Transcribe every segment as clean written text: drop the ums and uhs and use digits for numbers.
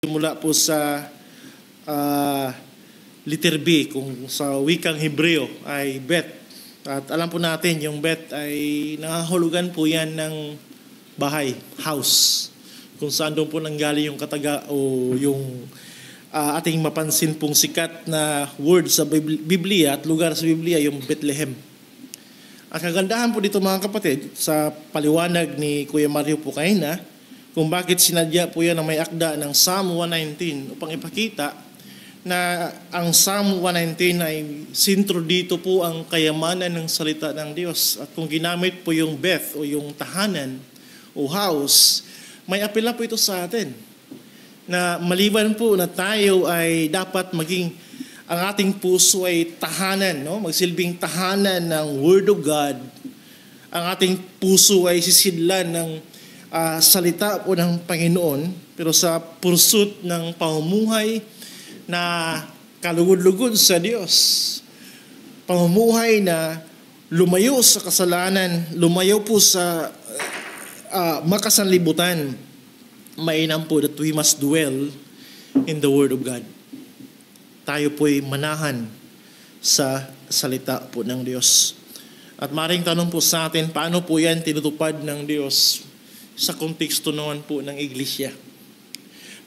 mula po sa letter B, kung sa wikang Hebreo ay bet. At alam po natin, yung bet ay nangahulugan po yan ng bahay, house. Kung saan doon po nanggaling yung kataga o yung ating mapansin pong sikat na word sa Biblia at lugar sa Biblia, yung Bethlehem. Ang kagandahan po dito mga kapatid, sa paliwanag ni Kuya Mario Pucaina, kung bakit sinadya po yan na may akda ng Psalm 119 upang ipakita na ang Psalm 119 ay sintro dito po ang kayamanan ng salita ng Diyos. At kung ginamit po yung Beth o yung tahanan o house, may apela po ito sa atin. Na maliban po na tayo ay dapat maging, ang ating puso ay tahanan, no? Magsilbing tahanan ng Word of God. Ang ating puso ay sisidlan ng salita po ng Panginoon, pero sa pursuit ng pamumuhay na kalugod-lugod sa Diyos. Pamumuhay na lumayo sa kasalanan, lumayo po sa makasanlibutan. Mainam po that we must dwell in the Word of God. Tayo po'y manahan sa salita po ng Diyos. At maring tanong po sa atin, paano po yan tinutupad ng Diyos sa konteksto naman po ng iglesia?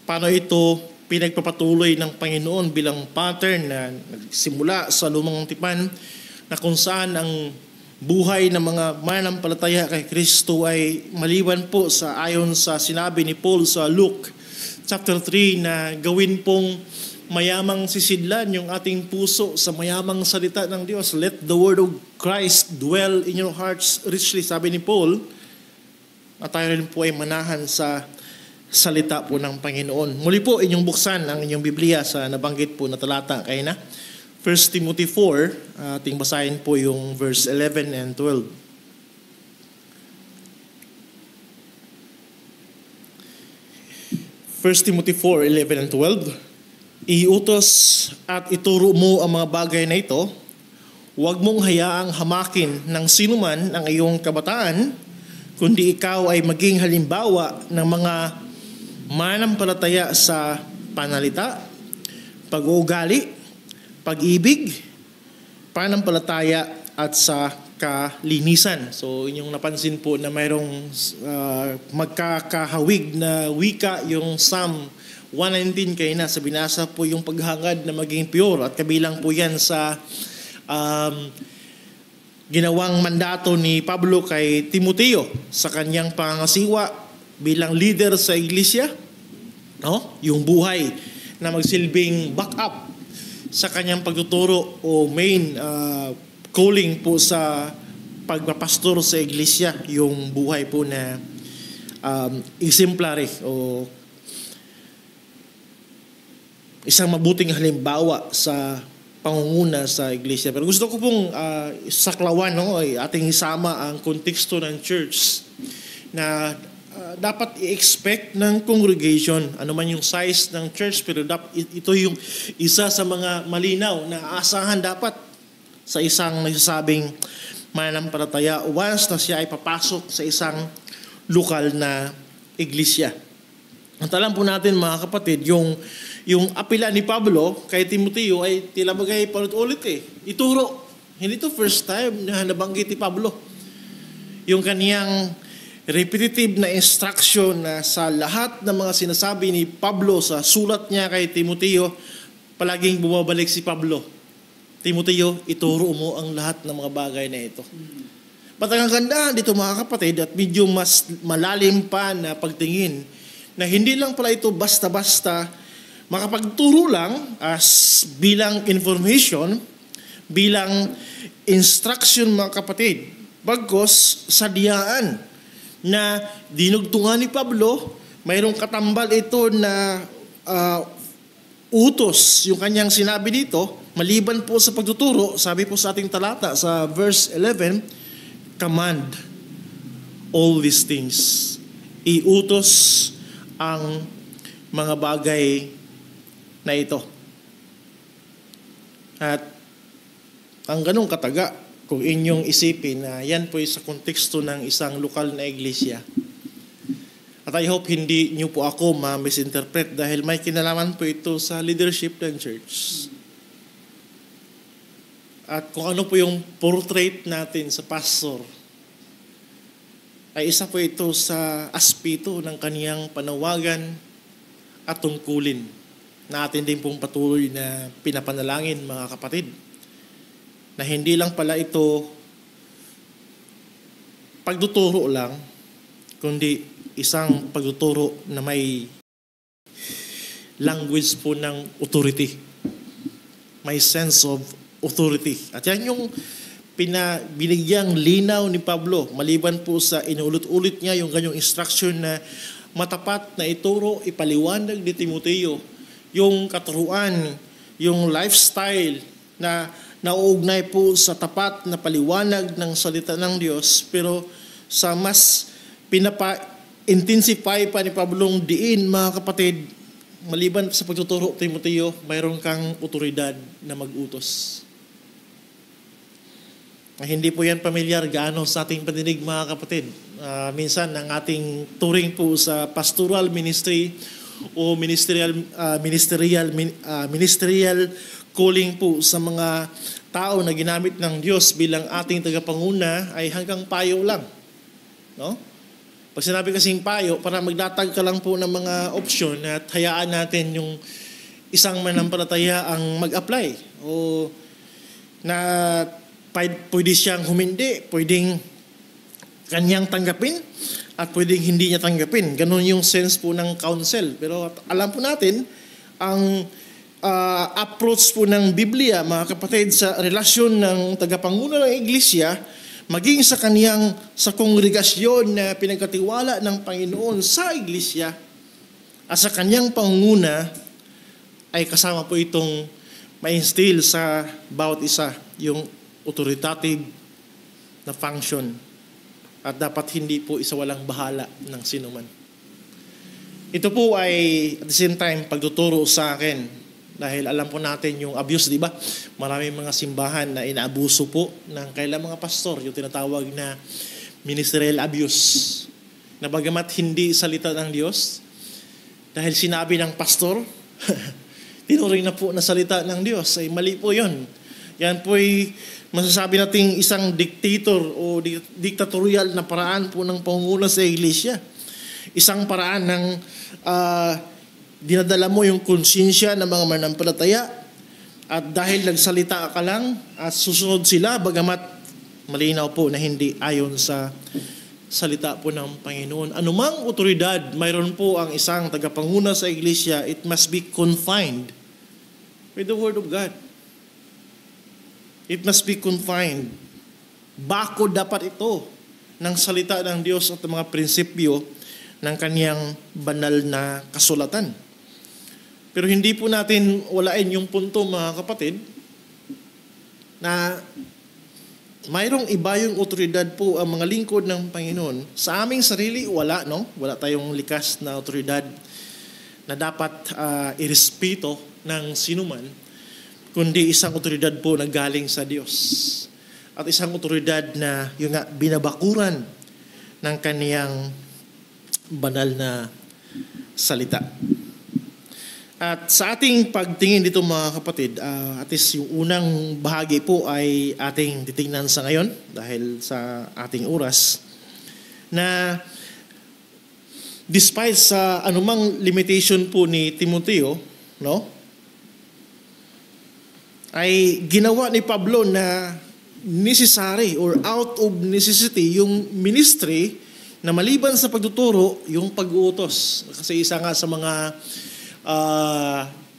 Paano ito pinagpapatuloy ng Panginoon bilang pattern na nagsimula sa lumang tipan, na kung saan ang buhay ng mga mananampalataya kay Kristo ay maliban po sa ayon sa sinabi ni Paul sa Luke chapter 3 na gawin pong mayamang sisidlan yung ating puso sa mayamang salita ng Diyos. Let the word of Christ dwell in your hearts richly, sabi ni Paul. At tayo rin po ay manahan sa salita po ng Panginoon. Muli po, inyong buksan ang inyong Biblia sa nabanggit po na talata kayo na. 1 Timothy 4, ating basahin po yung verse 11 and 12. 1 Timothy 4, 11 and 12. Iutos at ituro mo ang mga bagay na ito. Huwag mong hayaang hamakin ng sinuman ang iyong kabataan, kundi ikaw ay maging halimbawa ng mga manampalataya sa panalita, pag-uugali, pag-ibig, panampalataya at sa kalinisan. So inyong napansin po na mayroong magkakahawig na wika yung Psalm 119 kayo na. Sa binasa po yung paghangad na maging pure at kabilang po yan sa ginawang mandato ni Pablo kay Timoteo sa kanyang pangasiwa bilang leader sa iglesia, no? Yung buhay na magsilbing backup sa kanyang pagtuturo o main calling po sa pagpapastor sa iglesia, yung buhay po na exemplary o isang mabuting halimbawa sa pangunguna sa iglesia. Pero gusto ko pong saklawan, no, ay ating isama ang konteksto ng church na dapat i-expect ng congregation, ano man yung size ng church, pero ito yung isa sa mga malinaw na aasahan dapat sa isang nagsasabing mananampalataya once na siya ay papasok sa isang lokal na iglesia. At alam po natin mga kapatid, yung apela ni Pablo kay Timoteo ay tila bagay paulit-ulit ituro. Hindi to first time na nabanggit ni Pablo. Yung kaniyang repetitive na instruction na sa lahat ng mga sinasabi ni Pablo sa sulat niya kay Timoteo, palaging bumabalik si Pablo. Timoteo, ituro mo ang lahat ng mga bagay na ito. Ang ganda dito mga kapatid, at medyo mas malalim pa na pagtingin, na hindi lang pala ito basta-basta makapagturo lang as bilang information, bilang instruction mga kapatid. Bagkos sadyaan na dinugtungan ni Pablo, mayroong katambal ito na utos, yung kanyang sinabi dito, maliban po sa pagtuturo, sabi po sa ating talata sa verse 11, command all these things. Iutos ang mga bagay na ito. At ang ganong kataga, kung inyong isipin na yan po sa konteksto ng isang lokal na iglesia. At I hope hindi niyo po ako ma-misinterpret dahil may kinalaman po ito sa leadership ng church. At kung ano po yung portrait natin sa pastor, ay isa po ito sa aspeto ng kaniyang panawagan at tungkulin na atin din pong patuloy na pinapanalangin, mga kapatid, na hindi lang pala ito pagtuturo lang, kundi isang pagtuturo na may language po ng authority. May sense of authority. At yan yung binigyang linaw ni Pablo, maliban po sa inuulit-ulit niya yung ganyong instruction na matapat na ituro, ipaliwanag ni Timoteo, yung katuruan, yung lifestyle na nauugnay po sa tapat na paliwanag ng salita ng Diyos, pero sa mas intensify pa ni Pablong diin, mga kapatid, maliban sa pagtuturo, Timoteo, mayroon kang otoridad na mag-utos. Hindi po yan pamilyar gaano sa ating paninig, mga kapatid. Minsan, ang ating turing po sa pastoral ministry o ministerial calling po sa mga tao na ginamit ng Diyos bilang ating tagapanguna ay hanggang payo lang. No? Pag sinabi kasing payo, para magdatag ka lang po ng mga opsyon at hayaan natin yung isang manampalataya ang mag-apply o na pwede siyang humindi, pwedeng kanyang tanggapin at pwedeng hindi niya tanggapin. Ganon yung sense po ng counsel. Pero alam po natin, ang approach po ng Biblia, mga kapatid, sa relasyon ng tagapanguna ng iglesia, maging sa kongregasyon na pinagkatiwala ng Panginoon sa iglesia at sa kanyang pangunguna, ay kasama po itong ma-instill sa bawat isa yung authoritative na function at dapat hindi po isawalang bahala ng sinuman. Ito po ay at the same time pagtuturo sa akin dahil alam po natin yung abuse, di ba? Maraming mga simbahan na inaabuso po ng kailang mga pastor, yung tinatawag na ministerial abuse. Na bagamat hindi salita ng Diyos, dahil sinabi ng pastor, tinuring na po na salita ng Diyos, ay mali po yun. Yan po ay masasabi nating isang dictator o dictatorial na paraan po ng pangunguna sa iglesia. Isang paraan ng dinadala mo yung konsensya ng mga manampalataya at dahil nagsalita ka lang at susunod sila bagamat malinaw po na hindi ayon sa salita po ng Panginoon. Anumang otoridad, mayroon po ang isang tagapanguna sa iglesia, it must be confined with the Word of God. It must be confined. Bako dapat ito ng salita ng Diyos at mga prinsipyo ng kaniyang banal na kasulatan. Pero hindi po natin walain yung punto, mga kapatid, na mayroong iba yung otoridad po ang mga lingkod ng Panginoon. Sa aming sarili, wala, no? Wala tayong likas na otoridad na dapat irespeto ng sinuman, kundi isang otoridad po na galing sa Diyos. At isang otoridad na yung binabakuran ng kaniyang banal na salita. At sa ating pagtingin dito, mga kapatid, at least yung unang bahagi po ay ating titingnan sa ngayon dahil sa ating oras, na despite sa anumang limitation po ni Timoteo, no, ay ginawa ni Pablo na necessary or out of necessity yung ministry na maliban sa pagtuturo, yung pag-uutos. Kasi isa nga sa mga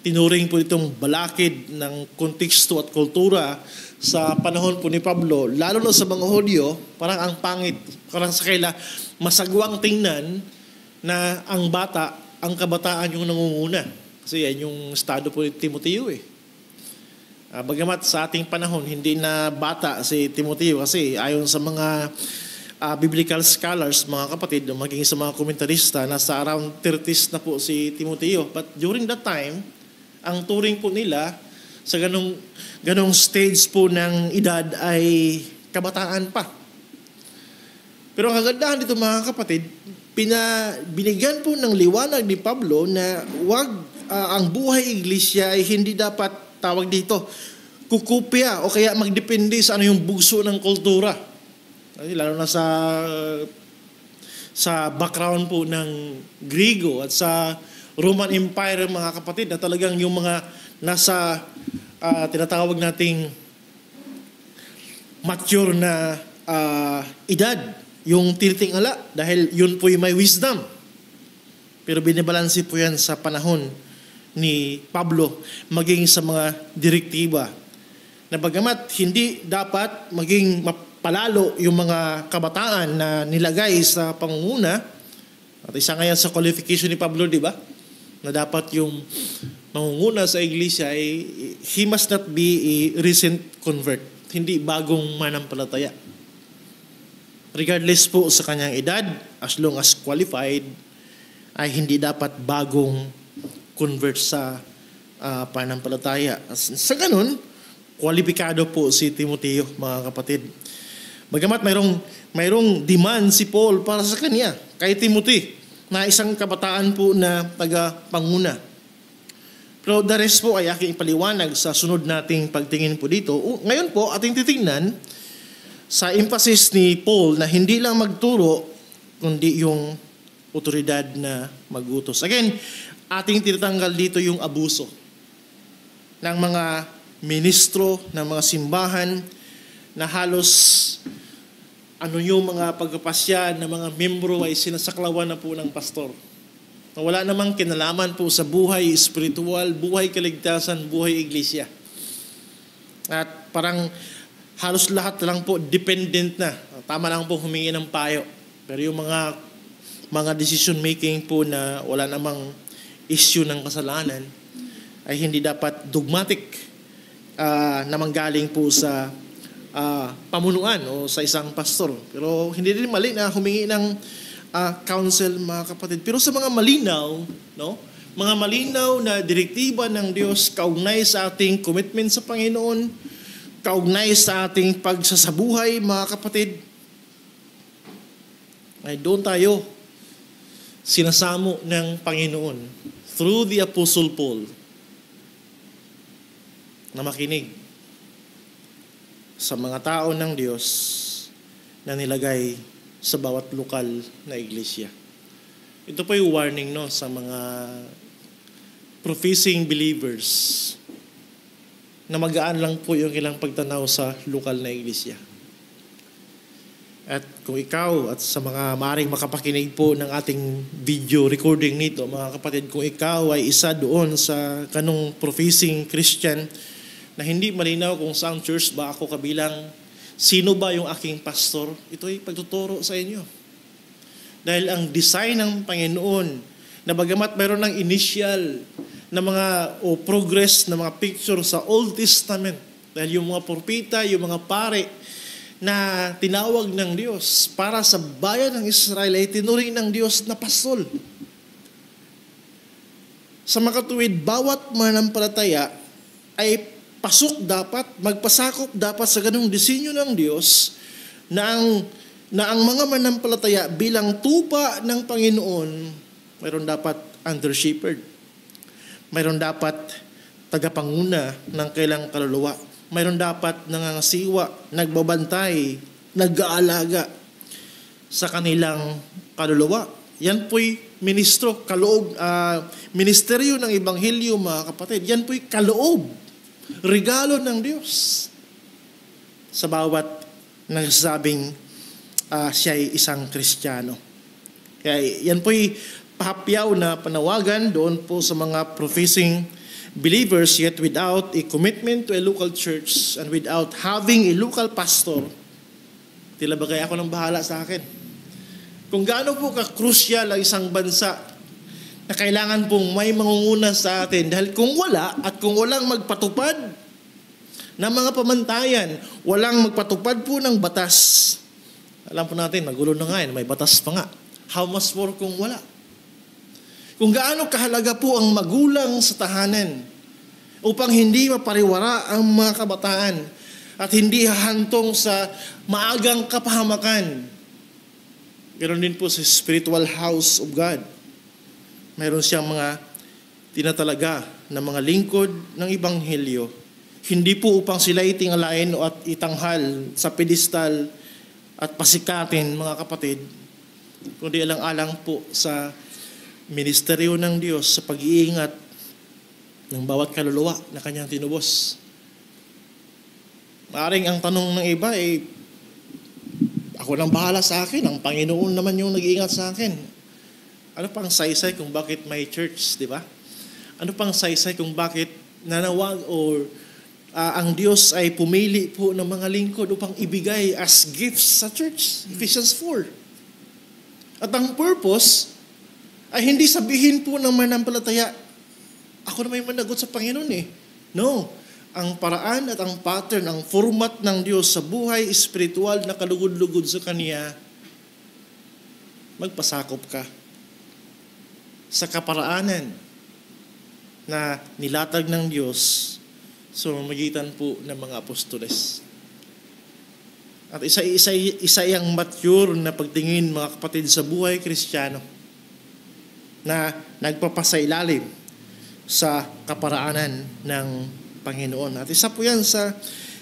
tinuring po itong balakid ng konteksto at kultura sa panahon po ni Pablo, lalo na sa mga Hudyo, parang ang pangit, parang sa kaila, masagwang tingnan na ang kabataan yung nangunguna. Kasi yan yung estado po ni Timoteo eh. Bagamat sa ating panahon, hindi na bata si Timoteo kasi ayon sa mga biblical scholars, mga kapatid, maging sa mga komentarista, nasa around 30s na po si Timoteo. But during that time, ang turing po nila sa ganong stage po ng edad ay kabataan pa. Pero ang kagandahan dito, mga kapatid, binigyan po ng liwanag ni Pablo na ang buhay iglesia ay hindi dapat tawag dito kukupya o kaya magdepende sa ano yung bugso ng kultura. Lalo na sa background po ng Griego at sa Roman Empire, mga kapatid, na talagang yung mga nasa tinatawag nating mature na edad, yung tinitingala dahil yun po yung may wisdom. Pero binibalansi po yan sa panahon ni Pablo maging sa mga direktiba na bagamat hindi dapat maging mapalalo yung mga kabataan na nilagay sa pangunguna. At isa nga yan sa qualification ni Pablo, di ba? Na dapat yung mangunguna sa iglesia ay he must not be a recent convert, hindi bagong manampalataya. Regardless po sa kanyang edad, as long as qualified, ay hindi dapat bagong convert sa panampalataya. Sa ganun, kwalipikado po si Timoteo, mga kapatid. Bagamat mayroong demand si Paul para sa kanya, kay Timothy, na isang kabataan po na taga-panguna. Pero the rest po ay aking ipaliwanag sa sunod nating pagtingin po dito. Ngayon po, ating titingnan sa emphasis ni Paul na hindi lang magturo, kundi yung otoridad na magutos. Again, ating tinatanggal dito yung abuso ng mga ministro, ng mga simbahan na halos yung mga pagkapasya ng mga membro ay sinasaklawan na po ng pastor. Wala namang kinalaman po sa buhay espiritual, buhay kaligtasan, buhay iglesia. At parang halos lahat lang po dependent na. Tama lang po humingi ng payo. Pero yung mga decision making po na wala namang issue ng kasalanan ay hindi dapat dogmatic na manggaling po sa pamunuan o sa isang pastor. Pero hindi din mali na humingi ng counsel, mga kapatid. Pero sa mga malinaw, mga malinaw na direktiba ng Diyos kaugnay sa ating commitment sa Panginoon, kaugnay sa ating pagsasabuhay, mga kapatid, ay doon tayo sinasamo ng Panginoon through the Apostle Paul na makinig sa mga tao ng Diyos na nilagay sa bawat lokal na iglesia. Ito po yung warning sa mga professing believers na magaan lang po yung ilang pagtanaw sa lokal na iglesia. At kung ikaw at sa mga maaaring makapakinig po ng ating video recording nito, mga kapatid, kung ikaw ay isa doon sa kanong professing Christian na hindi malinaw kung saan church ba ako kabilang, sino ba yung aking pastor, ito ay pagtuturo sa inyo. Dahil ang design ng Panginoon, na bagamat mayroon ng initial na mga progress na mga picture sa Old Testament, dahil yung mga propeta, yung mga pare na tinawag ng Diyos para sa bayan ng Israel ay tinuring ng Diyos na pastol. Sa makatuwid, bawat manampalataya ay magpasakop dapat sa ganung disenyo ng Diyos na ang mga manampalataya bilang tupa ng Panginoon, mayroon dapat under shepherd. Mayroon dapat tagapanguna ng kailang kaluluwa. Mayroon dapat nangangasiwa, nagbabantay, nag-aalaga sa kanilang kaluluwa. Yan po'y ministeryo ng Ebanghelyo, mga kapatid. Yan po'y kaloob, regalo ng Diyos sa bawat nagsasabing siya ay isang Kristiyano. Kaya yan po'y pahapyaw na panawagan doon po sa mga professing believers, yet without a commitment to a local church and without having a local pastor, tila ba kaya ako nang bahala sa akin? Kung gaano po ka-crucial ang isang bansa na kailangan pong may mangunguna sa atin, dahil kung wala at kung walang magpatupad ng mga pamantayan, walang magpatupad po ng batas, alam po natin, magulo na nga, may batas pa nga. How much more kung wala? Kung gaano kahalaga po ang magulang sa tahanan upang hindi mapariwara ang mga kabataan at hindi hahantong sa maagang kapahamakan. Ganoon din po sa spiritual house of God. Mayroon siyang mga tinatalaga na mga lingkod ng Ebanghelyo. Hindi po upang sila itingalain o at itanghal sa pedestal at pasikatin, mga kapatid, kundi alang-alang po sa ministeryo ng Diyos sa pag-iingat ng bawat kaluluwa na kanyang tinubos. Maaring ang tanong ng iba ako nang bahala sa akin, ang Panginoon naman yung nag-iingat sa akin. Ano pang saysay kung bakit may church, di ba? Ano pang saysay kung bakit nanawag ang Diyos ay pumili po ng mga lingkod upang ibigay as gifts sa church? Ephesians 4. At ang purpose ay hindi sabihin po ng manampalataya, ako na may managot sa Panginoon eh. No. Ang paraan at ang pattern, ang format ng Diyos sa buhay espiritual na kalugod-lugod sa Kanya, magpasakop ka sa kaparaanan na nilatag ng Diyos sa magitan po ng mga apostoles. At isa yang mature na pagtingin, mga kapatid, sa buhay Kristiyano na nagpapasailalim sa kaparaanan ng Panginoon. At isa po yan sa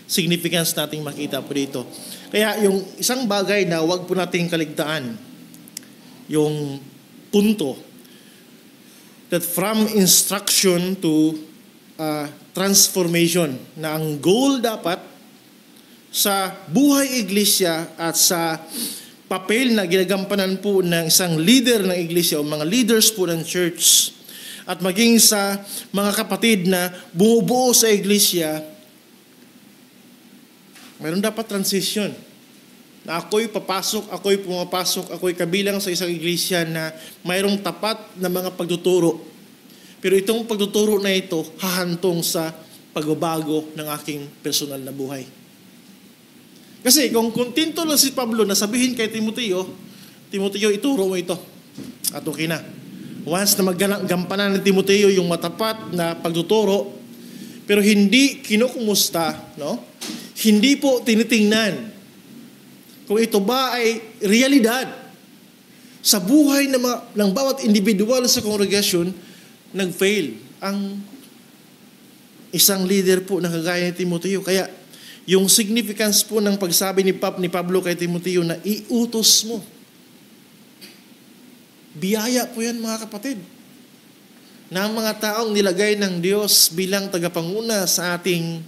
significance nating makita po dito. Kaya yung isang bagay na huwag po nating kaligtaan, yung punto that from instruction to transformation, na ang goal dapat sa buhay iglesia at sa papel na ginagampanan po ng isang leader ng iglesia o mga leaders po ng church at maging sa mga kapatid na bumubuo sa iglesia, mayroon dapat transition. Na ako'y papasok, ako'y pumapasok, ako'y kabilang sa isang iglesia na mayroong tapat na mga pagtuturo. Pero itong pagtuturo na ito, hahantong sa pagbabago ng aking personal na buhay. Kasi kung kontento lang si Pablo na sabihin kay Timoteo, ituro mo ito. At okay na. Once na maggampanan ni Timoteo yung matapat na pagtuturo, pero hindi kinukumusta, no? Hindi po tinitingnan kung ito ba ay realidad sa buhay ng bawat individual sa kongregasyon, nag-fail ang isang leader po na kagaya ni Timoteo. Kaya yung significance po ng pagsabi ni Pablo kay Timoteo na iutos mo, biyaya po yan, mga kapatid, na ang mga taong nilagay ng Diyos bilang tagapanguna sa ating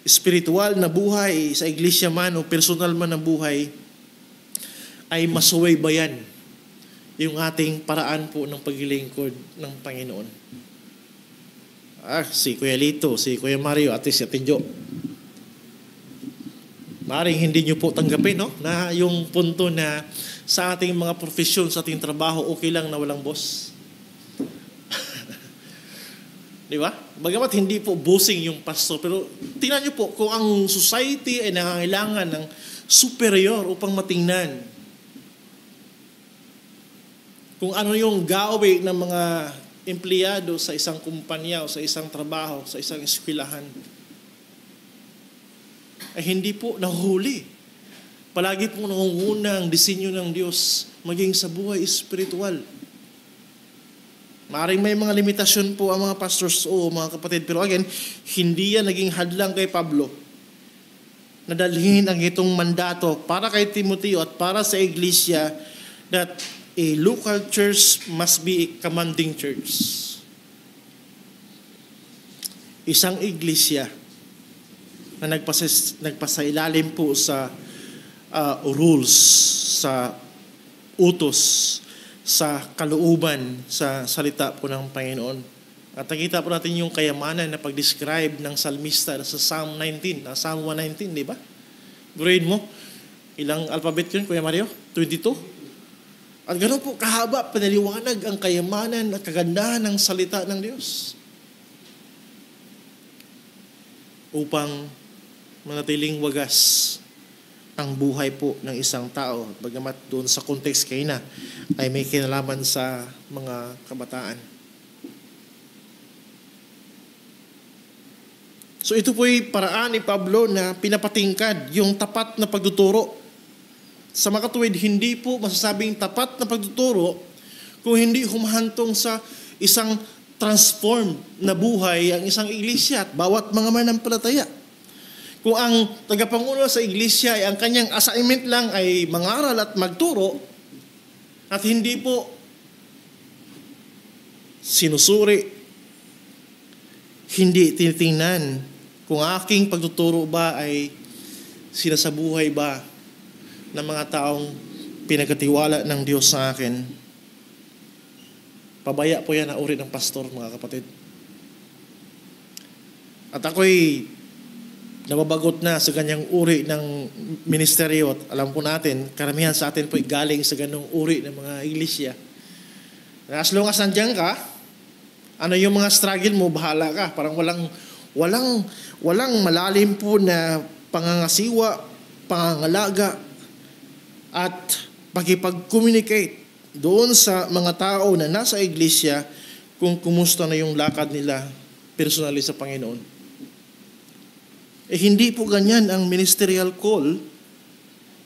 espiritual na buhay, sa iglesia man o personal man na buhay, ay masuwaybayan yung ating paraan po ng paglilingkod ng Panginoon. Si Kuya Lito, si Kuya Mario, at si Ate Jo, maaaring hindi nyo po tanggapin, no? Na yung punto na sa ating mga profesyon, sa ating trabaho, okay lang na walang boss. Di ba? Bagamat hindi po bossing yung pastor, pero tingnan nyo po, kung ang society ay nangangailangan ng superior upang matingnan kung ano yung gawin ng mga empleyado sa isang kumpanya o sa isang trabaho, sa isang eskwelahan, ay hindi po nahuhuli. Palagi po nangunguna ang disenyo ng Diyos maging sa buhay espiritual. Maaaring may mga limitasyon po ang mga pastors o mga kapatid, pero again, hindi yan naging hadlang kay Pablo na dalhin ang itong mandato para kay Timoteo at para sa iglesia that a local church must be a commanding church. Isang iglesia na nagpasailalim po sa rules, sa utos, sa kalooban, sa salita po ng Panginoon. At nakita po natin yung kayamanan na pag-describe ng salmista sa Psalm 19, Psalm 119, di ba? Grade mo, ilang alphabet yun, Kuya Mario? 22? At ganoon po kahaba, panaliwanag ang kayamanan at kagandahan ng salita ng Diyos upang manatiling wagas ang buhay po ng isang tao. Bagamat doon sa context kayo na ay may kinalaman sa mga kabataan. So ito po'y paraan ni Pablo na pinapatingkad yung tapat na pagtuturo sa makatuwid, hindi po masasabing tapat na pagtuturo kung hindi humahantong sa isang transformed na buhay ang isang iglesia at bawat mga manampalataya. Kung ang tagapangulo sa iglesia ay ang kanyang assignment lang ay mangaral at magturo at hindi po sinusuri, hindi tinitingnan kung aking pagtuturo ba ay sinasabuhay ba ng mga taong pinagkatiwala ng Diyos sa akin, pabaya po yan na uri ng pastor, mga kapatid. At ako'y nababagot na sa ganyang uri ng ministeryo at alam po natin, karamihan sa atin po'y galing sa ganyang uri ng mga iglesia. As long as nandiyan ka, ano yung mga struggle mo, bahala ka. Parang walang malalim po na pangangasiwa, pangangalaga, at pakipag-communicate doon sa mga tao na nasa iglesia kung kumusta na yung lakad nila personally sa Panginoon. Hindi po ganyan ang ministerial call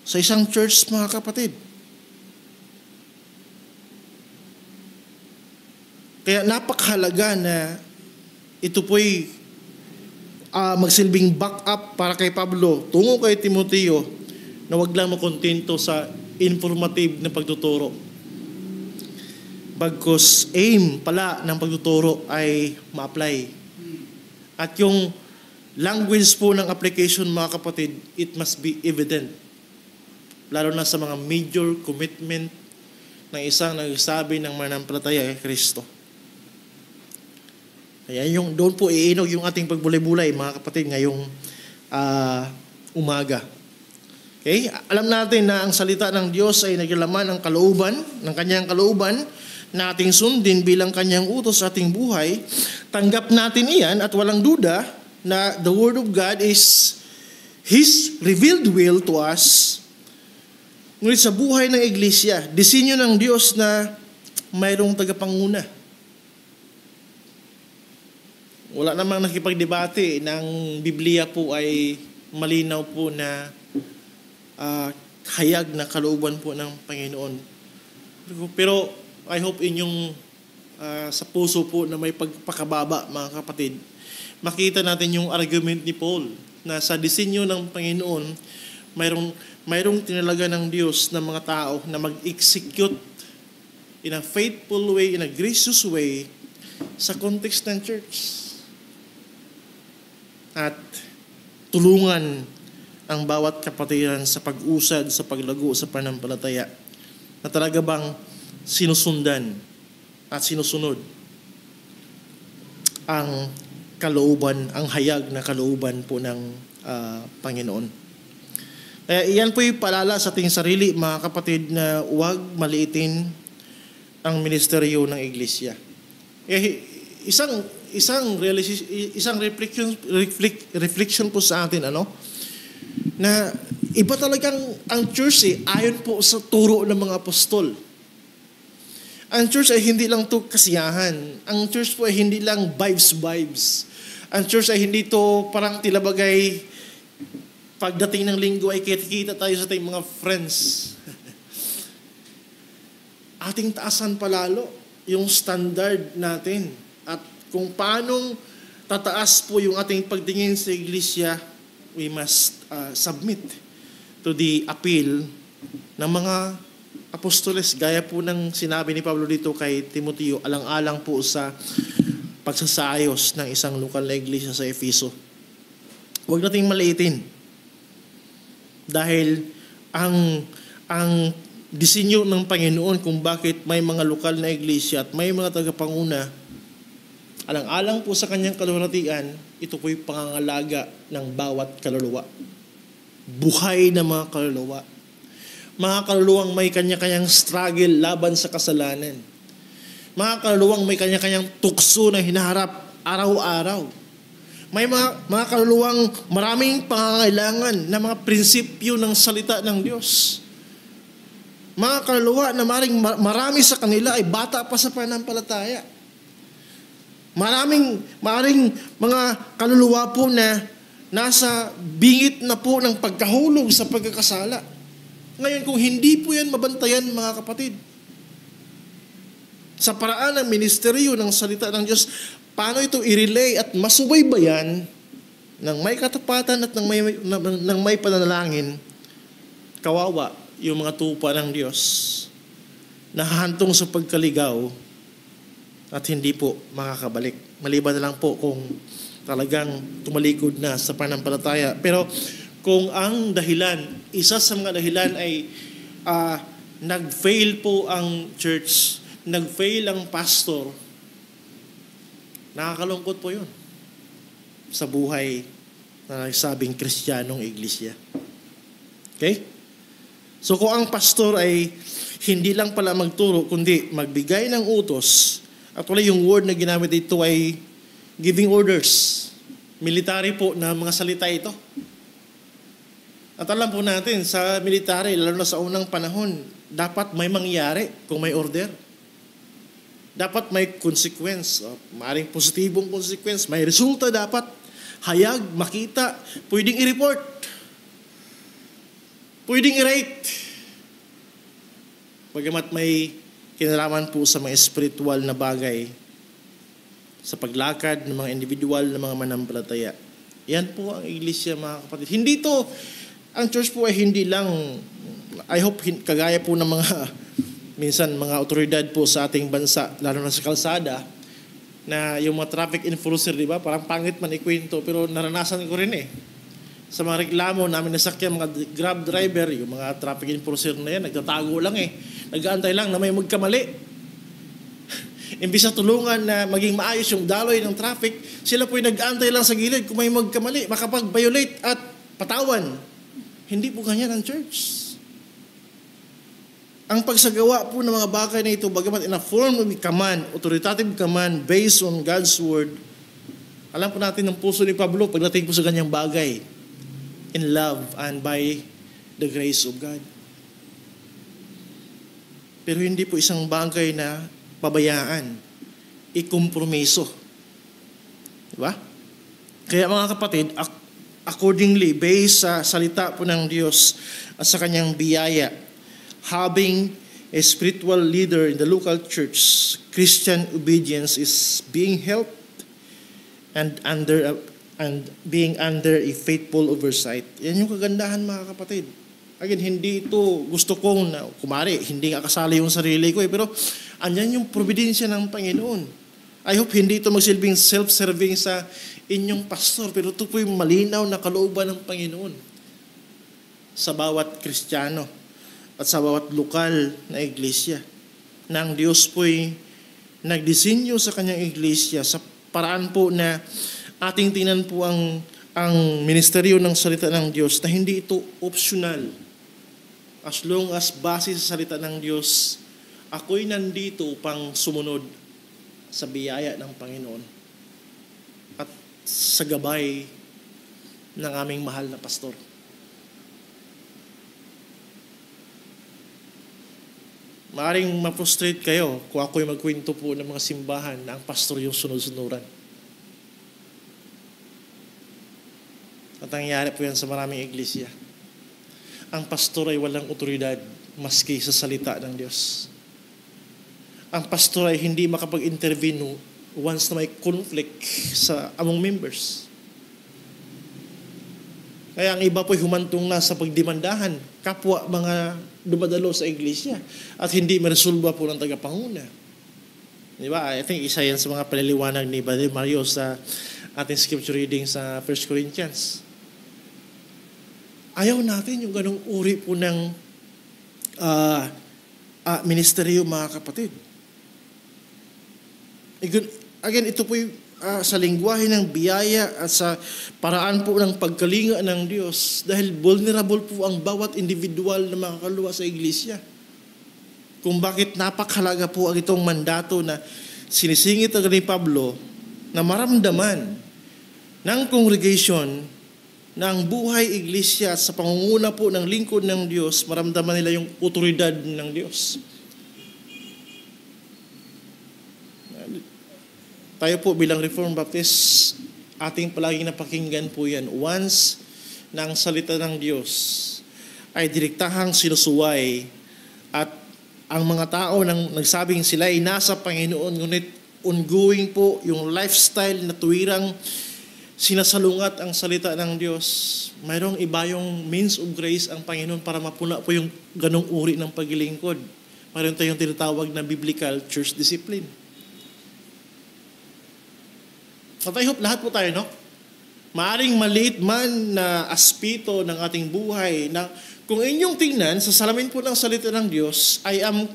sa isang church, mga kapatid. Kaya napakahalaga na ito po'y magsilbing backup para kay Pablo tungo kay Timoteo na wag lang makontento sa informative na pagtuturo. Bagkus aim pala ng pagtuturo ay ma-apply. At yung language po ng application, mga kapatid, it must be evident. Lalo na sa mga major commitment ng isang nagsasabi ng manampalataya kay Kristo. Kaya doon po iinog yung ating pagbulay-bulay, mga kapatid, ngayong umaga. Okay? Alam natin na ang salita ng Diyos ay naglalaman ng kalooban, ng kanyang kalooban, na ating sundin bilang kanyang utos sa ating buhay. Tanggap natin iyan at walang duda na the Word of God is His revealed will to us. Ngunit sa buhay ng iglesia, disenyo ng Diyos na mayroong tagapanguna. Wala namang nakipagdebate ng Biblia po ay malinaw po na hayag na kalooban po ng Panginoon. Pero I hope inyong sa puso po na may pagpakababa, mga kapatid, makita natin yung argument ni Paul na sa disenyo ng Panginoon, mayroong tinalaga ng Diyos ng mga tao na mag-execute in a faithful way, in a gracious way sa context ng church. At tulungan ang bawat kapatiran sa pag-usad, sa paglago, sa pananampalataya na talaga bang sinusundan at sinusunod ang kalooban, ang hayag na kalooban po ng Panginoon. Kaya iyan po yung paalala sa ating sarili, mga kapatid, na huwag maliitin ang ministeryo ng iglesia. Isang reflection po sa atin, na iba talagang ang church ayon po sa turo ng mga apostol. Ang church ay hindi lang to kasiyahan. Ang church po ay hindi lang vibes. Ang church ay hindi to parang tilabagay pagdating ng linggo ay kita tayo sa ating mga friends. Ating taasan palalo yung standard natin at kung paanong tataas po yung ating pagtingin sa iglesia, we must submit to the appeal ng mga apostoles. Gaya po ng sinabi ni Pablo dito kay Timoteo, alang-alang po sa pagsasayos ng isang lokal na iglesia sa Efeso. Huwag nating maliitin. Dahil ang disenyo ng Panginoon kung bakit may mga lokal na iglesia at may mga tagapanguna, alang-alang po sa kanyang kaluwalhatian, ito po'y pangangalaga ng bawat kaluluwa. Buhay na mga kaluluwa. Mga kaluluwang may kanya-kanyang struggle laban sa kasalanan. Mga kaluluwang may kanya-kanyang tukso na hinaharap araw-araw. May mga kaluluwang maraming pangangailangan na mga prinsipyo ng salita ng Diyos. Mga kaluluwa na marami sa kanila ay bata pa sa pananampalataya. Maring mga kaluluwa po na nasa bingit na po ng pagkahulog sa pagkakasala. Ngayon, kung hindi po yan mabantayan, mga kapatid, sa paraan ng ministeryo ng salita ng Diyos, paano ito i-relay at masubaybayan ng may katapatan at ng may pananalangin, kawawa yung mga tupa ng Diyos, nahahantong sa pagkaligaw at hindi po makakabalik. Maliban na lang po kung talagang tumalikod na sa pananampalataya. Pero kung ang dahilan, isa sa mga dahilan ay nag-fail po ang church, nag-fail ang pastor, nakakalungkot po yun sa buhay na nagsabing Kristiyanong iglesia. Okay? So kung ang pastor ay hindi lang pala magturo, kundi magbigay ng utos, actually yung word na ginamit dito ay giving orders. Military po na mga salita ito. At alam po natin, sa military, lalo na sa unang panahon, dapat may mangyari kung may order. Dapat may consequence, maaaring positibong consequence, may resulta dapat, hayag, makita, pwedeng i-report, pwedeng i-rate. Bagamat may kinalaman po sa mga spiritual na bagay, sa paglakad ng mga individual na mga manampalataya. Yan po ang iglesia, mga kapatid. Hindi to, ang church po ay hindi lang, I hope kagaya po ng mga minsan mga otoridad po sa ating bansa, lalo na sa kalsada, na yung mga traffic enforcer, di ba? Parang pangit man ikwento, pero naranasan ko rin sa mga reklamo namin nasakyan, mga grab driver, yung mga traffic enforcer na yan, nagtatago lang nag-aantay lang na may magkamali. Imbis na tulungan na maging maayos yung daloy ng traffic, sila po'y nag-aantay lang sa gilid kung may magkamali, makapag-violate at patawan. Hindi po ganyan ang church. Ang pagsagawa po ng mga bagay na ito, bagamat in a form of command, authoritative command based on God's word, alam po natin ng puso ni Pablo pagdating po sa ganyang bagay, in love and by the grace of God. Pero hindi po isang bagay na pabayaan, ikompromiso. Diba? Kaya mga kapatid, accordingly, based sa salita po ng Diyos at sa kanyang biyaya, having a spiritual leader in the local church, Christian obedience is being helped and being under a faithful oversight. Yan yung kagandahan, mga kapatid. Again, hindi ito gusto kong na kumari, hindi nga kasali yung sarili ko pero andyan yung providensya ng Panginoon. I hope hindi ito magsilbing self-serving sa inyong pastor, pero ito po yung malinaw na kalooban ng Panginoon sa bawat Kristiyano at sa bawat lokal na iglesia. Na ang Diyos po'y nagdisenyo sa kanyang iglesia sa paraan po na ating tingnan po ang ministeryo ng salita ng Diyos na hindi ito optional. As long as base sa salita ng Diyos, ako'y nandito upang sumunod sa biyaya ng Panginoon at sa gabay ng aming mahal na pastor. Maaring ma-frustrate kayo kung ako'y magkwento po ng mga simbahan na ang pastor yung sunod-sunuran. At nangyayari po yan sa maraming iglesia. Ang pastor ay walang otoridad maski sa salita ng Diyos. Ang pastor ay hindi makapag-intervene once na may conflict sa among members. Kaya ang iba po'y humantong na sa pagdemandahan, kapwa mga dumadalo sa iglesia at hindi maresolba po ng tagapanguna. Di ba? I think isa yan sa mga paliliwanag ni Brother Mario sa ating scripture reading sa 1 Corinthians. Ayaw natin yung ganong uri po ng ministeryo, mga kapatid. Again, ito po yung sa lingwahe ng biyaya at sa paraan po ng pagkalinga ng Diyos dahil vulnerable po ang bawat individual na makakaluwa sa iglesia. Kung bakit napakahalaga po ang itong mandato na sinisingit ni Pablo na maramdaman ng congregation na ang buhay iglesia sa pangunguna po ng lingkod ng Diyos, maramdaman nila yung otoridad ng Diyos. Tayo po bilang Reformed Baptist, ating palaging napakinggan po yan. Once na ang salita ng Diyos ay direktahang sinusuway at ang mga tao nang nagsabing sila ay nasa Panginoon, ngunit ongoing po yung lifestyle na tuwirang sinasalungat ang salita ng Diyos. Mayroong iba yung means of grace ang Panginoon para mapuna po yung ganong uri ng paglilingkod. Mayroon tayong tinatawag na biblical church discipline. At I hope lahat po tayo, no? Maaring maliit man na aspeto ng ating buhay na kung inyong tingnan sa salamin po ng salita ng Diyos, I am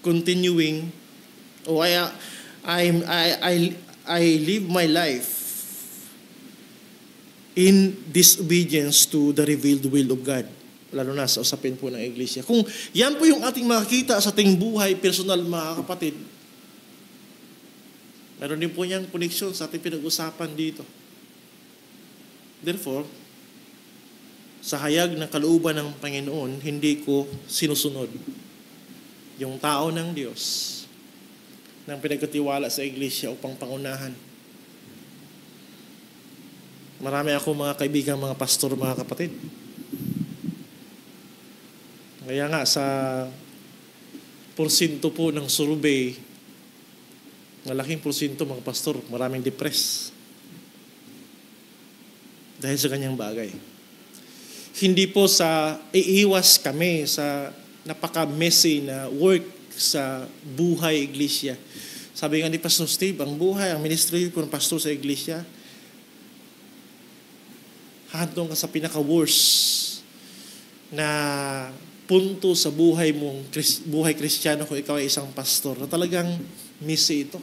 continuing o I live my life in disobedience to the revealed will of God. Lalo na sa usapin po ng iglesia. Kung yan po yung ating makikita sa ating buhay, personal mga kapatid, meron din po niyang connection sa ating pinag-usapan dito. Therefore, sa hayag ng kalooban ng Panginoon, hindi ko sinusunod yung tao ng Diyos ng pinagkatiwala sa iglesia upang pangunahan. Marami ako mga kaibigan, mga pastor, mga kapatid. Kaya nga sa porsinto po ng survey, malaking porsinto mga pastor, maraming depressed. Dahil sa kanyang bagay. Hindi po sa iiwas kami sa napaka-messy na work sa buhay iglesia. Sabi nga ni Pastor Steve, ang buhay, ang ministry ko ng pastor sa iglesia, hantong ka sa pinaka-worst na punto sa buhay mong buhay Kristiyano kung ikaw ay isang pastor na talagang messy ito.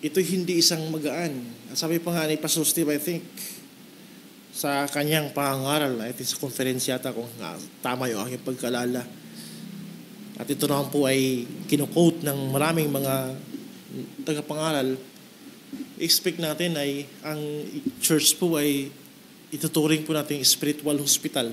Ito hindi isang magaan. Sabi pa nga ni Pastor Steve, I think, sa kanyang pangaral, I think sa conference yata, kung tama yung aking pagkalala. At ito naman po ay kinukote ng maraming mga tagapangaral. Expect natin ay ang church po ay ituturing po natin spiritual hospital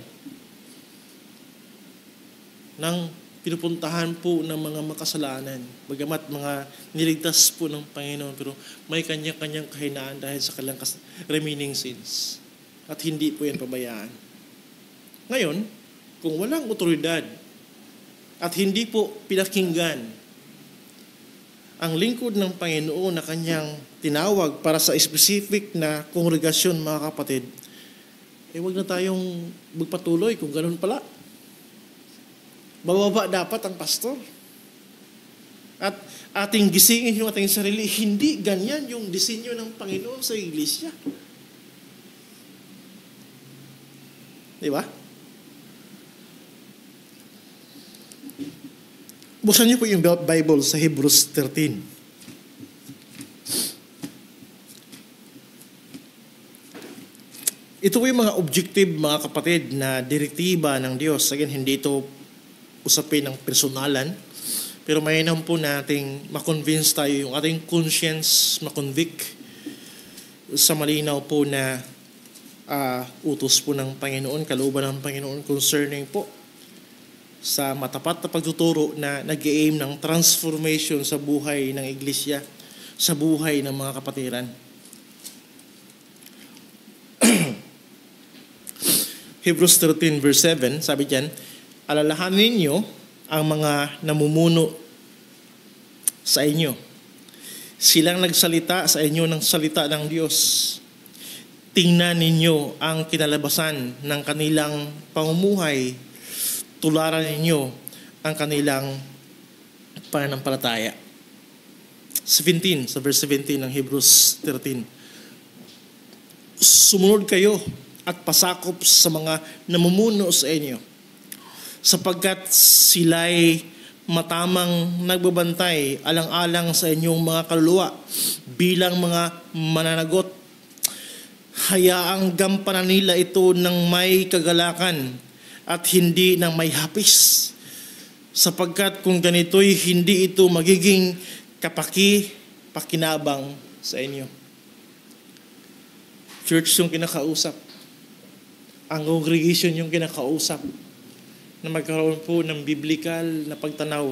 ng pinupuntahan po ng mga makasalanan. Bagamat mga niligtas po ng Panginoon, pero may kanya-kanyang kahinaan dahil sa kanilang remaining sins. At hindi po yan pabayaan. Ngayon, kung walang otoridad at hindi po pinakinggan ang lingkod ng Panginoon na kanyang tinawag para sa specific na kongregasyon, mga kapatid, huwag na tayong magpatuloy kung ganun pala. Bababa dapat ang pastor. At ating gisingin yung ating sarili, hindi ganyan yung disenyo ng Panginoon sa iglesia. Di ba? Buksan niyo po yung Bible sa Hebrews 13. Ito po yung mga objective, mga kapatid, na direktiba ng Diyos. Again, hindi ito usapin ng personalan, pero mainam po nating makonvince tayo, yung ating conscience makonvict sa malinaw po na utos po ng Panginoon, kalooban ng Panginoon concerning po sa matapat na pagtuturo na nag-aim ng transformation sa buhay ng iglesia, sa buhay ng mga kapatiran. Hebrews 13 verse 7, sabi diyan, alalahanin ninyo ang mga namumuno sa inyo. Silang nagsalita sa inyo ng salita ng Diyos. Tingnan ninyo ang kinalabasan ng kanilang pamumuhay. Tularan ninyo ang kanilang pananampalataya. 17, sa verse 17 ng Hebrews 13. Sumunod kayo at pasakop sa mga namumuno sa inyo, sapagkat sila'y matamang nagbabantay alang-alang sa inyong mga kaluluwa bilang mga mananagot. Hayaang gampanan nila ito ng may kagalakan at hindi ng may hapis, sapagkat kung ganito'y hindi ito magiging pakinabang sa inyo. Church yung kinakausap. Ang congregation yung kinakausap na magkaroon po ng biblical na pagtanaw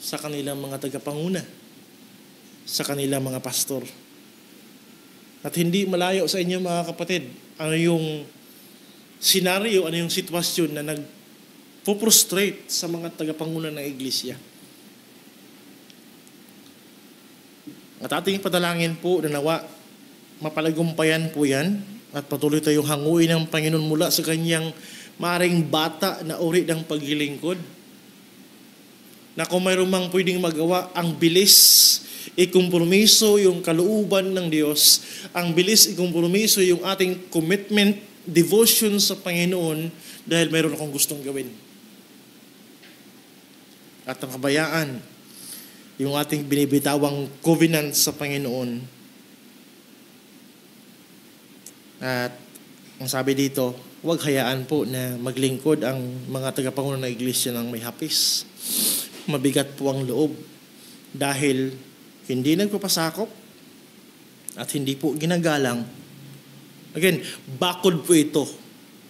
sa kanilang mga tagapanguna, sa kanilang mga pastor. At hindi malayo sa inyo mga kapatid, ano yung senaryo, ano yung sitwasyon na nagpo-prostrate sa mga tagapanguna ng iglesia. At ating padalangin po na nawa mapalagumpayan po yan at patuloy tayong hanguin ng Panginoon mula sa kanyang maring bata na uri ng paglilingkod. Na kung mayroon mang pwedeng magawa, ang bilis ikompromiso yung kalooban ng Diyos, ang bilis ikompromiso yung ating commitment, devotion sa Panginoon dahil mayroon akong gustong gawin. At ang kabayaan, yung ating binibitawang covenant sa Panginoon. At ang sabi dito, huwag hayaan po na maglingkod ang mga tagapanguna ng iglesia ng may hapis. Mabigat po ang loob dahil hindi nagpapasakop at hindi po ginagalang. Again, bakod po ito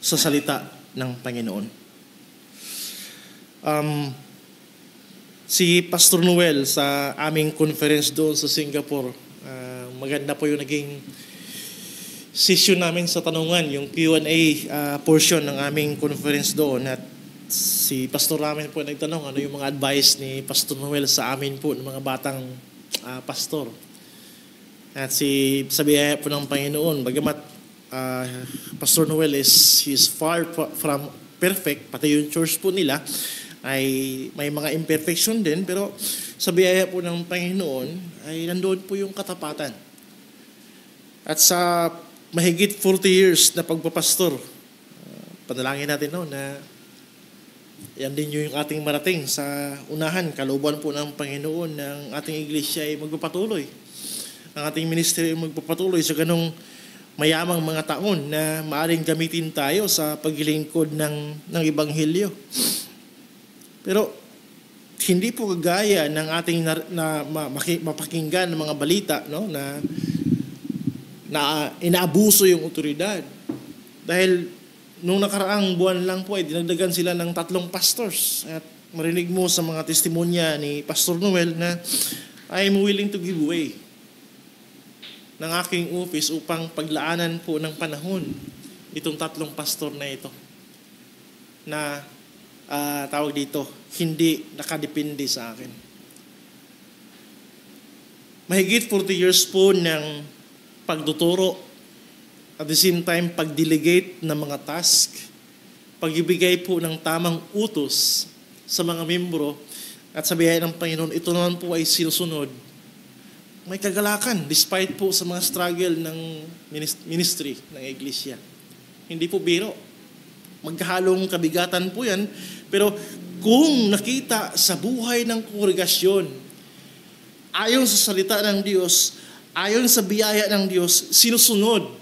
sa salita ng Panginoon. Si Pastor Noel sa aming conference doon sa Singapore, maganda po yung naging session namin sa tanungan, yung Q&A portion ng aming conference doon. At si Pastor Ramen po nagtanong ano yung mga advice ni Pastor Noel sa amin po ng mga batang pastor. At sabi po ng Panginoon, bagamat Pastor Noel he's far from perfect, pati yung church po nila ay may mga imperfection din, pero sa biyaya po ng Panginoon ay nandoon po yung katapatan. At sa mahigit 40 years na pagpapastor, panalangin natin na yan din yung ating marating sa unahan, kalooban po ng Panginoon ng ating iglesia ay magpapatuloy. Ang ating ministry ay magpapatuloy sa ganong mayamang mga taon na maaring gamitin tayo sa paglilingkod ng Ebanghelyo. Pero hindi po kagaya ng ating mapakinggan ng mga balita na inaabuso yung otoridad. Dahil nung nakaraang buwan lang po ay dinagdagan sila ng 3 pastors. At marinig mo sa mga testimonya ni Pastor Noel na I'm willing to give away ng aking office upang paglaanan po ng panahon itong 3 pastor na ito na tawag dito, hindi nakadepende sa akin. Mahigit 40 years po ng pagtuturo, at the same time pag-delegate ng mga task, pag-ibigay po ng tamang utos sa mga membro at sa biyaya ng Panginoon, ito naman po ay sinusunod. May kagalakan despite po sa mga struggle ng ministry ng iglesia. Hindi po biro. Magkahalong kabigatan po yan. Pero kung nakita sa buhay ng kongregasyon, ayon sa salita ng Diyos, ayon sa biyaya ng Diyos, sinusunod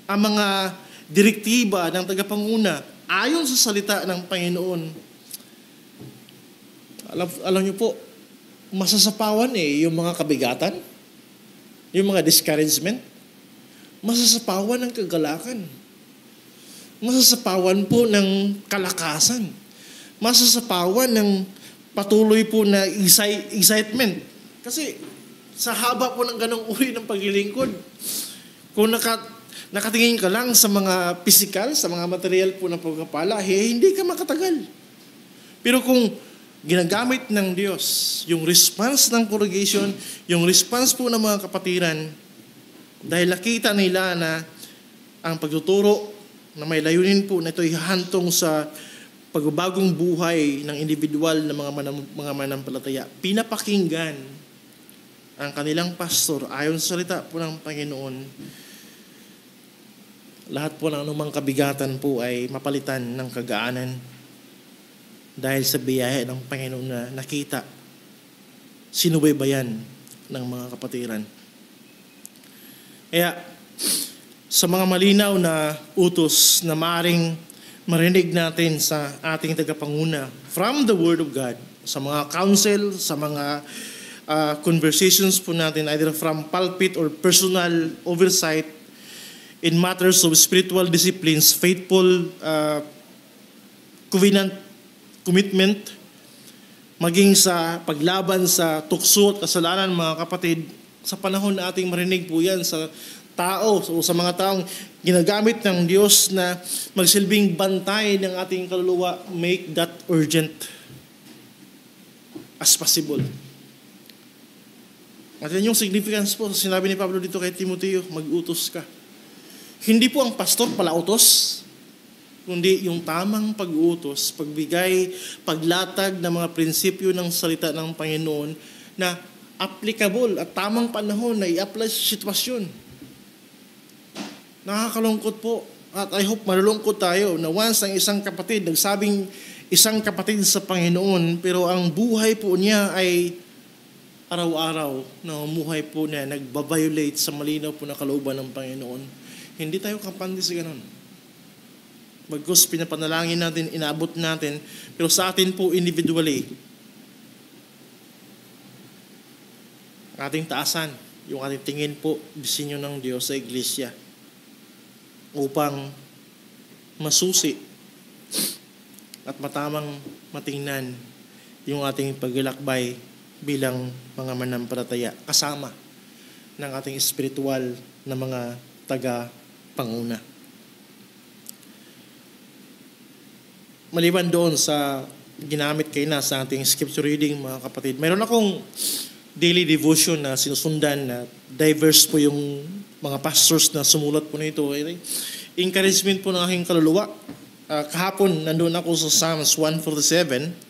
ang mga direktiba ng tagapanguna, ayon sa salita ng Panginoon. Alam niyo po, masasapawan yung mga kabigatan, yung mga discouragement, masasapawan ng kagalakan. Masasapawan po ng kalakasan. Masasapawan ng patuloy po na excitement. Kasi sa haba po ng ganong uri ng paglilingkod, kung nakatingin ka lang sa mga physical, sa mga material po ng pagkapala, hindi ka makatagal. Pero kung ginagamit ng Diyos yung response ng congregation, yung response po ng mga kapatiran, dahil nakita nila na ang pagtuturo na may layunin po na ito'y hahantong sa pagbabagong buhay ng individual na mga manampalataya, pinapakinggan ang kanilang pastor ayon sa salita po ng Panginoon. Lahat po ng anumang kabigatan po ay mapalitan ng kagaanan dahil sa biyaya ng Panginoon na nakita, sinubaybayan ng mga kapatiran. Kaya, sa mga malinaw na utos na maaring marinig natin sa ating tagapanguna from the Word of God, sa mga counsel, sa mga conversations po natin, either from pulpit or personal oversight in matters of spiritual disciplines, faithful covenant commitment, maging sa paglaban sa tukso at kasalanan, mga kapatid, sa panahon na ating marinig po yan sa tao o sa mga taong ginagamit ng Diyos na magsilbing bantay ng ating kaluluwa, make that urgent as possible. At yan yung significance po. Sinabi ni Pablo dito kay Timoteo, mag-utos ka. Hindi po ang pastor palautos, kundi yung tamang pag-utos, pagbigay, paglatag ng mga prinsipyo ng salita ng Panginoon na applicable at tamang panahon na i-apply sa sitwasyon. Nakakalungkot po at I hope malulungkot tayo na once ang isang kapatid nagsabing isang kapatid sa Panginoon pero ang buhay po niya ay araw-araw na umuhay po niya nagbabiolate sa malinaw po na kalooban ng Panginoon. Hindi tayo kampante sa ganun. Bagkus pinapanalangin natin, inaabot natin, pero sa atin po individually, ating taasan, yung ating tingin po, disenyo ng Diyos sa iglesia upang masusi at matamang matingnan yung ating paglalakbay bilang mga manampalataya kasama ng ating espiritual na mga taga-panguna. Maliban doon sa ginamit kayo na sa ating scripture reading, mga kapatid, mayroon akong daily devotion na sinusundan na diverse po yung mga pastors na sumulat po nito. Encouragement po ng aking kaluluwa. Kahapon, nandun ako sa Psalms 147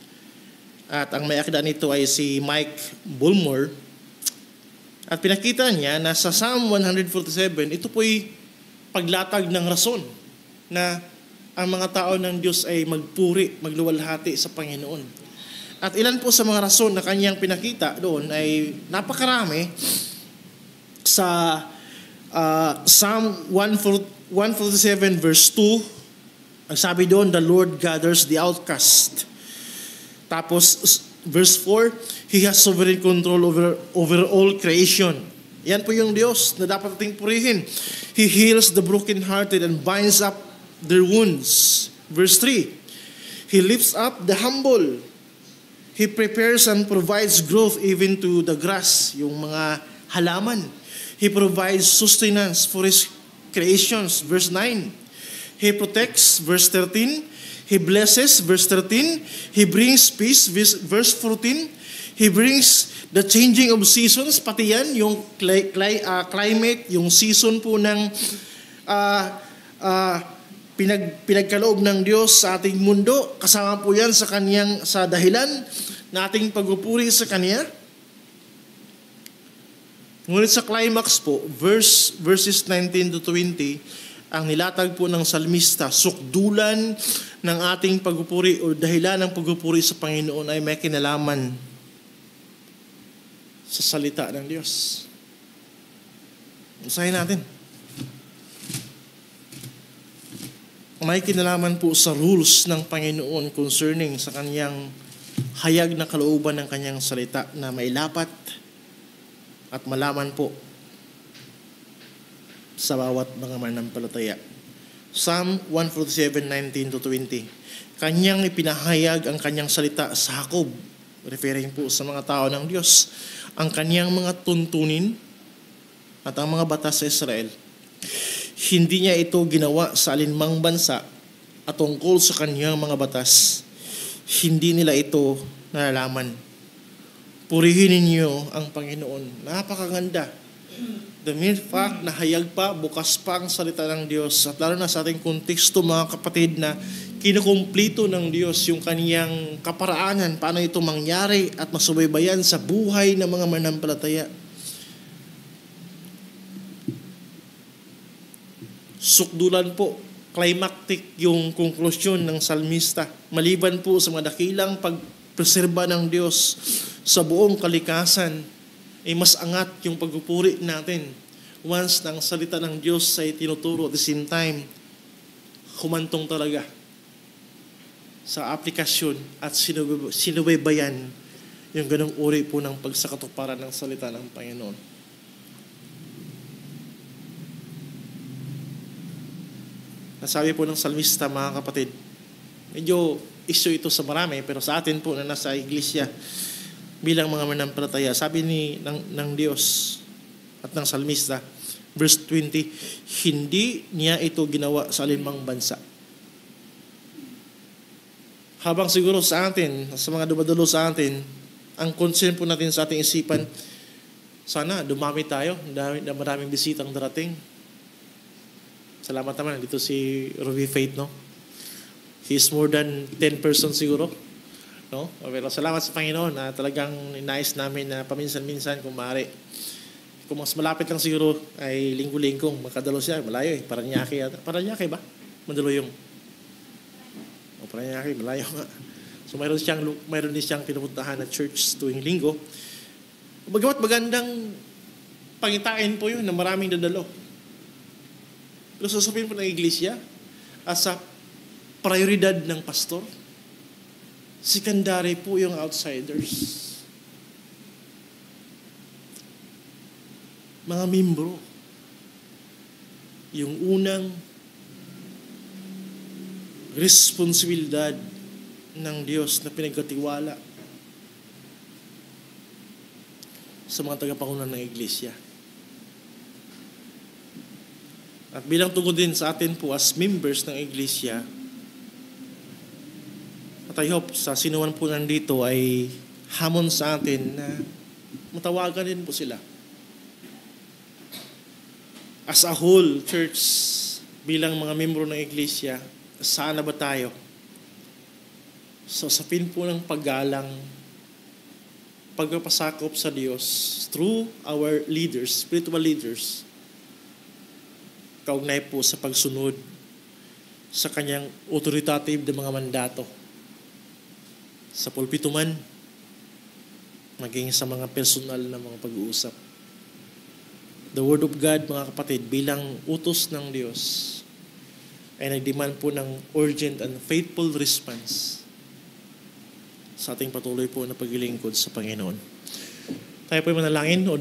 at ang may akda nito ay si Mike Bullmore. At pinakita niya na sa Psalm 147, ito po'y paglatag ng rason na ang mga tao ng Diyos ay magpuri, magluwalhati sa Panginoon. At ilan po sa mga rason na kanyang pinakita doon ay napakarami sa Psalm 147 verse 2. Ang sabi doon, the Lord gathers the outcast. Tapos verse 4, He has sovereign control over all creation. Yan po yung Diyos na dapat ating purihin. He heals the brokenhearted and binds up their wounds. Verse 3, He lifts up the humble. He prepares and provides growth even to the grass, yung mga halaman. He provides sustenance for His creations. Verse 9, He protects. Verse 13, He blesses. Verse 13, He brings peace. Verse 14, He brings the changing of seasons. Pati yan, yung climate, yung season po ng pinagkaloob ng Diyos sa ating mundo. Kasama po yan sa dahilan na ating pagpupuri sa Kanya. Ngunit sa climax po, verses 19 to 20, ang nilatag po ng salmista, sukdulan ng ating pagpupuri o dahilan ng pagpupuri sa Panginoon ay may kinalaman sa salita ng Diyos. Basahin natin. May kinalaman po sa rules ng Panginoon concerning sa Kanyang hayag na kalooban ng Kanyang salita na mailapat at malaman po sa bawat mga manampalataya. Psalm 147:19 to 20. Kanyang ipinahayag ang Kanyang salita sa Jacob, referring po sa mga tao ng Diyos, ang Kanyang mga tuntunin at ang mga batas sa Israel. Hindi niya ito ginawa sa alinmang bansa at tungkol sa Kanyang mga batas. Hindi nila ito nalalaman. Purihin ninyo ang Panginoon. Napakaganda. The mere fact na hayag pa, bukas pa ang salita ng Diyos at lalo na sa ating konteksto mga kapatid na kinukumplito ng Diyos yung Kaniyang kaparaanan, paano ito mangyari at masubaybayan sa buhay ng mga manampalataya. Sukdulan po, climactic yung konklusyon ng salmista. Maliban po sa mga dakilang pagpreserba ng Diyos sa buong kalikasan, ay mas angat yung pagpupuri natin once na ang salita ng Diyos ay tinuturo at the same time, humantong talaga sa aplikasyon at sinubaybayan yung ganong uri po ng pagsakatuparan ng salita ng Panginoon. Nasabi po ng salmista, mga kapatid, medyo issue ito sa marami, pero sa atin po na nasa iglesia, bilang mga manampalataya, sabi ng Diyos at ng salmista, Verse 20, hindi niya ito ginawa sa alinmang bansa. Habang siguro sa atin, sa mga dumadalo sa atin, ang concern po natin sa ating isipan, sana dumami tayo, maraming bisitang darating. Salamat naman, dito si Ruby Faith, no? He's more than 10 persons siguro. No? Pero salamat sa Panginoon na talagang inayos namin na paminsan-minsan kung maaari. Kung mas malapit lang siguro ay linggo-linggong makadalo siya. Malayo eh. Paranaque yata. Paranaque ba? Mandalo yung... O Paranaque, malayo nga. So mayroon din siyang pinupuntahan na church tuwing linggo. Bagamat magandang pangitain po yun na maraming dadalo. Pero sasabihin po ng iglesia as a prioridad ng pastor, secondary po yung outsiders. Mga membro. Yung unang responsibilidad ng Diyos na pinagkatiwala sa mga tagapangunan ng iglesia. At bilang tungkol din sa atin po as members ng iglesia, at I hope sa sinuman po nandito ay hamon sa atin na matawagan din po sila. As a whole, church, bilang mga membro ng iglesia, saan na ba tayo? So, sapin po ng paggalang, pagpapasakop sa Diyos through our leaders, spiritual leaders, kaugnay po sa pagsunod sa kanyang authoritative na mga mandato. Sa pulpito man, maging sa mga personal na mga pag-uusap. The Word of God, mga kapatid, bilang utos ng Diyos, ay nag-demand po ng urgent and faithful response sa ating patuloy po na paglilingkod sa Panginoon. Tayo po ay manalangin.